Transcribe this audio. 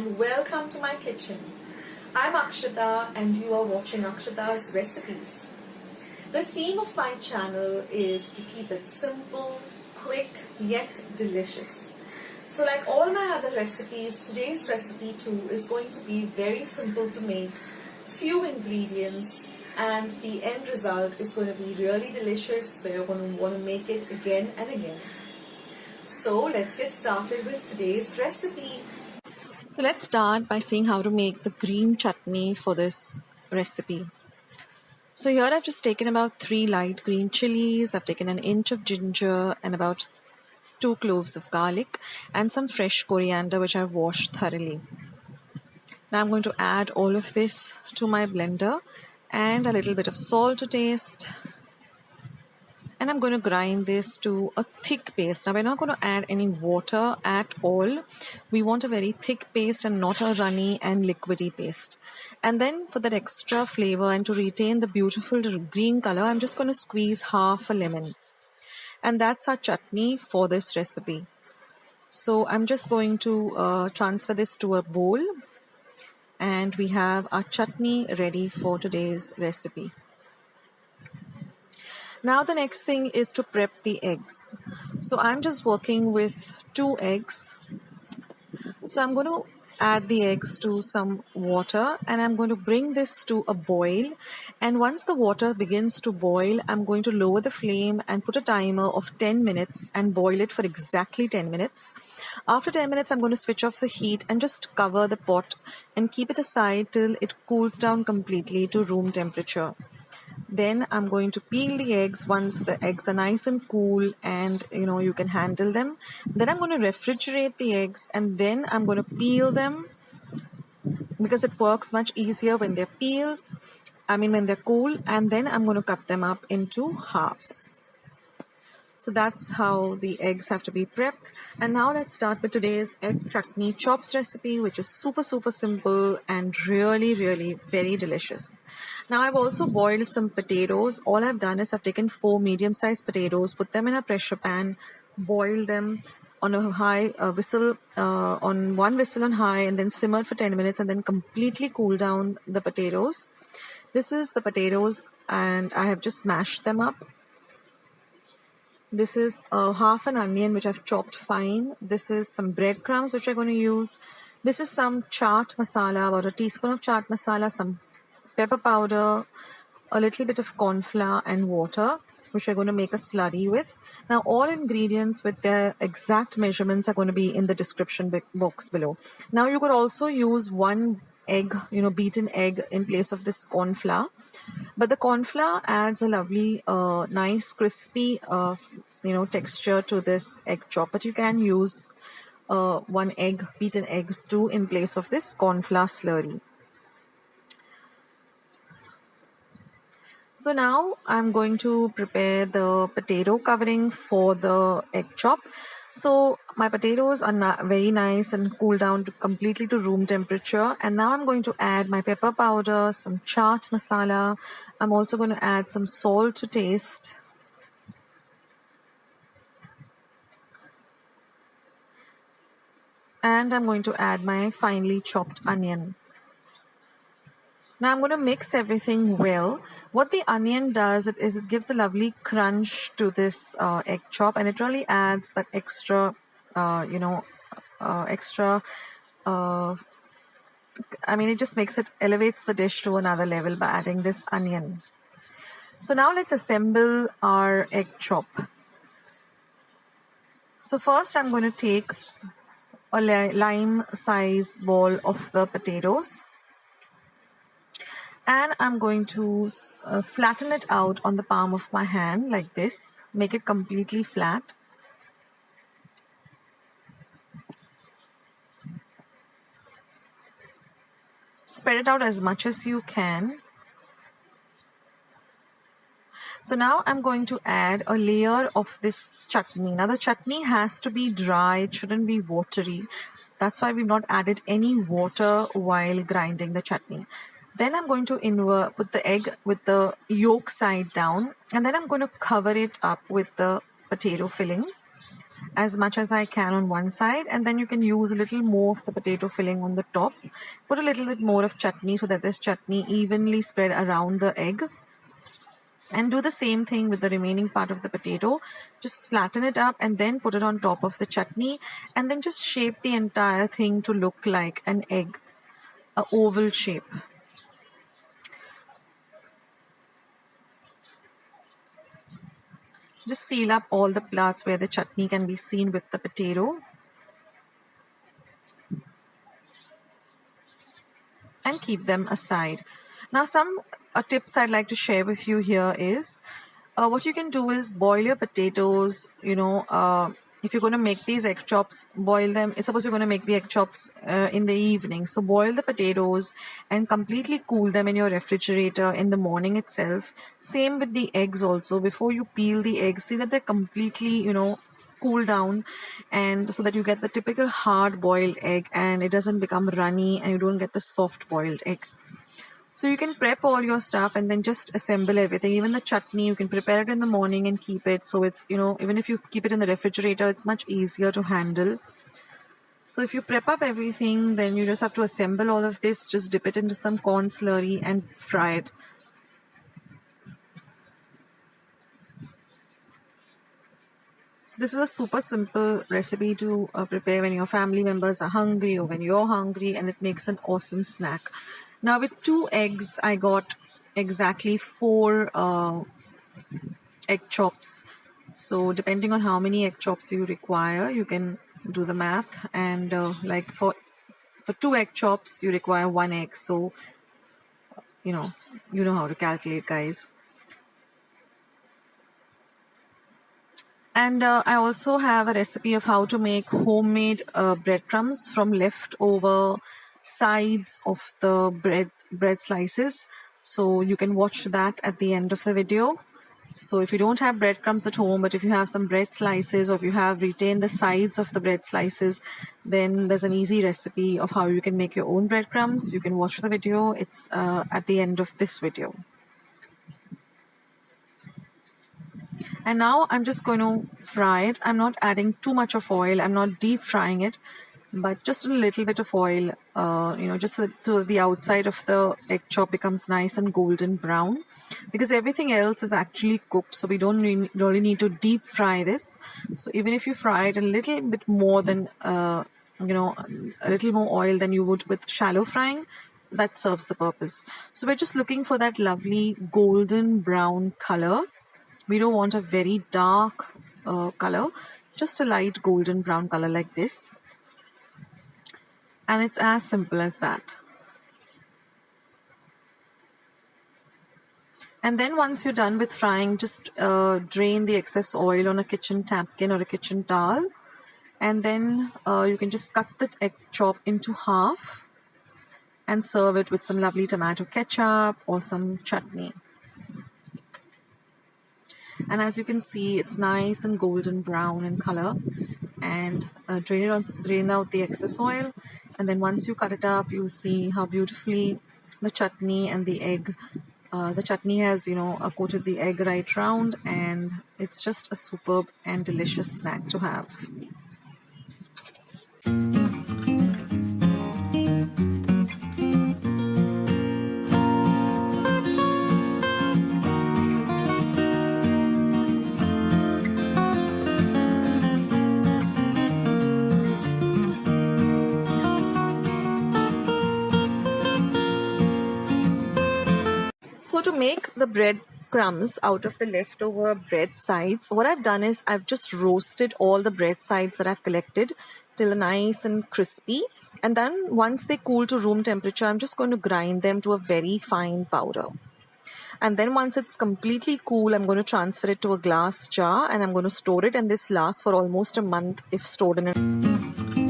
and welcome to my kitchen. I'm Akshata and you are watching Akshata's Recipes. The theme of my channel is to keep it simple, quick, yet delicious. So like all my other recipes, today's recipe too is going to be very simple to make, few ingredients, and the end result is going to be really delicious where you're going to want to make it again and again. So let's get started with today's recipe. So let's start by seeing how to make the green chutney for this recipe. So here I've just taken about 3 light green chilies, I've taken an inch of ginger and about 2 cloves of garlic and some fresh coriander which I've washed thoroughly. Now I'm going to add all of this to my blender and a little bit of salt to taste. And I'm going to grind this to a thick paste. Now we're not going to add any water at all. We want a very thick paste and not a runny and liquidy paste. And then for that extra flavor and to retain the beautiful green color, I'm just going to squeeze half a lemon. And that's our chutney for this recipe. So I'm just going to transfer this to a bowl. And we have our chutney ready for today's recipe. Now the next thing is to prep the eggs. So I'm just working with 2 eggs. So I'm going to add the eggs to some water and I'm going to bring this to a boil. And once the water begins to boil, I'm going to lower the flame and put a timer of 10 minutes and boil it for exactly 10 minutes. After 10 minutes, I'm going to switch off the heat and just cover the pot and keep it aside till it cools down completely to room temperature. Then I'm going to peel the eggs once the eggs are nice and cool and you can handle them. Then I'm going to refrigerate the eggs and then I'm going to peel them because it works much easier when they're peeled. When they're cool, and then I'm going to cut them up into halves. So that's how the eggs have to be prepped. And now let's start with today's egg chutney chops recipe, which is super simple and really very delicious. Now I've also boiled some potatoes. All I've done is I've taken 4 medium-sized potatoes, put them in a pressure pan, boiled them on a high whistle, on 1 whistle on high, and then simmered for 10 minutes and then completely cooled down the potatoes. This is the potatoes and I have just smashed them up. This is half an onion which I've chopped fine. This is some breadcrumbs which we're going to use. This is some chaat masala, about a teaspoon of chaat masala, some pepper powder, a little bit of corn flour and water, which we're going to make a slurry with. Now all ingredients with their exact measurements are going to be in the description box below. Now you could also use 1 egg, beaten egg in place of this corn flour. But the corn flour adds a lovely, nice, crispy, texture to this egg chop. But you can use 1 egg, beaten egg too, in place of this corn flour slurry. So now I'm going to prepare the potato covering for the egg chop. So my potatoes are very nice and cooled down completely to room temperature. And now I'm going to add my pepper powder, some chaat masala. I'm also going to add some salt to taste. And I'm going to add my finely chopped onion. Now I'm going to mix everything well. What the onion does is it gives a lovely crunch to this egg chop, and it really adds that extra, it just elevates the dish to another level by adding this onion. So now let's assemble our egg chop. So first I'm going to take a lime size ball of the potatoes. And I'm going to flatten it out on the palm of my hand like this. Make it completely flat. Spread it out as much as you can. So now I'm going to add a layer of this chutney. Now the chutney has to be dry. It shouldn't be watery. That's why we've not added any water while grinding the chutney. Then I'm going to put the egg with the yolk side down, and then I'm going to cover it up with the potato filling. as much as I can on one side, and then you can use a little more of the potato filling on the top. Put a little bit more of chutney so that this chutney evenly spread around the egg. And do the same thing with the remaining part of the potato. Just flatten it up and then put it on top of the chutney, and then just shape the entire thing to look like an egg, an oval shape. Just seal up all the parts where the chutney can be seen with the potato. And keep them aside. Now, some tips I'd like to share with you here is what you can do is boil your potatoes. If you're going to make these egg chops, boil them. Suppose you're going to make the egg chops in the evening. So boil the potatoes and completely cool them in your refrigerator in the morning itself. Same with the eggs also. Before you peel the eggs, see that they're completely, cool down, and so that you get the typical hard boiled egg and it doesn't become runny and you don't get the soft boiled egg. So you can prep all your stuff and then just assemble everything. Even the chutney, you can prepare it in the morning and keep it. So it's, even if you keep it in the refrigerator, it's much easier to handle. So if you prep up everything, then you just have to assemble all of this, just dip it into some corn slurry and fry it. This is a super simple recipe to prepare when your family members are hungry or when you're hungry, and it makes an awesome snack. Now with 2 eggs, I got exactly 4 egg chops. So depending on how many egg chops you require, you can do the math. And like for 2 egg chops, you require 1 egg. So, you know how to calculate, guys. And I also have a recipe of how to make homemade breadcrumbs from leftover sides of the bread slices. So you can watch that at the end of the video. So if you don't have breadcrumbs at home, but if you have some bread slices, or if you have retained the sides of the bread slices, then there's an easy recipe of how you can make your own breadcrumbs. You can watch the video. It's at the end of this video. And now I'm just going to fry it. I'm not adding too much of oil. I'm not deep frying it, but just a little bit of oil, just so the outside of the egg chop becomes nice and golden brown, because everything else is actually cooked. So we don't really need to deep fry this. So even if you fry it a little bit more than, a little more oil than you would with shallow frying, that serves the purpose. So we're just looking for that lovely golden brown color. We don't want a very dark color, just a light golden brown color like this. And it's as simple as that. And then once you're done with frying, just drain the excess oil on a kitchen napkin or a kitchen towel. And then you can just cut the egg chop into half and serve it with some lovely tomato ketchup or some chutney. And as you can see, it's nice and golden brown in color. And drain out the excess oil. And then once you cut it up, you'll see how beautifully the chutney and the egg, the chutney has, coated the egg right round, and it's just a superb and delicious snack to have. So to make the bread crumbs out of the leftover bread sides, what I've done is I've just roasted all the bread sides that I've collected till nice and crispy. And then once they cool to room temperature, I'm just going to grind them to a very fine powder. And then once it's completely cool, I'm going to transfer it to a glass jar and I'm going to store it. And this lasts for almost a month if stored in a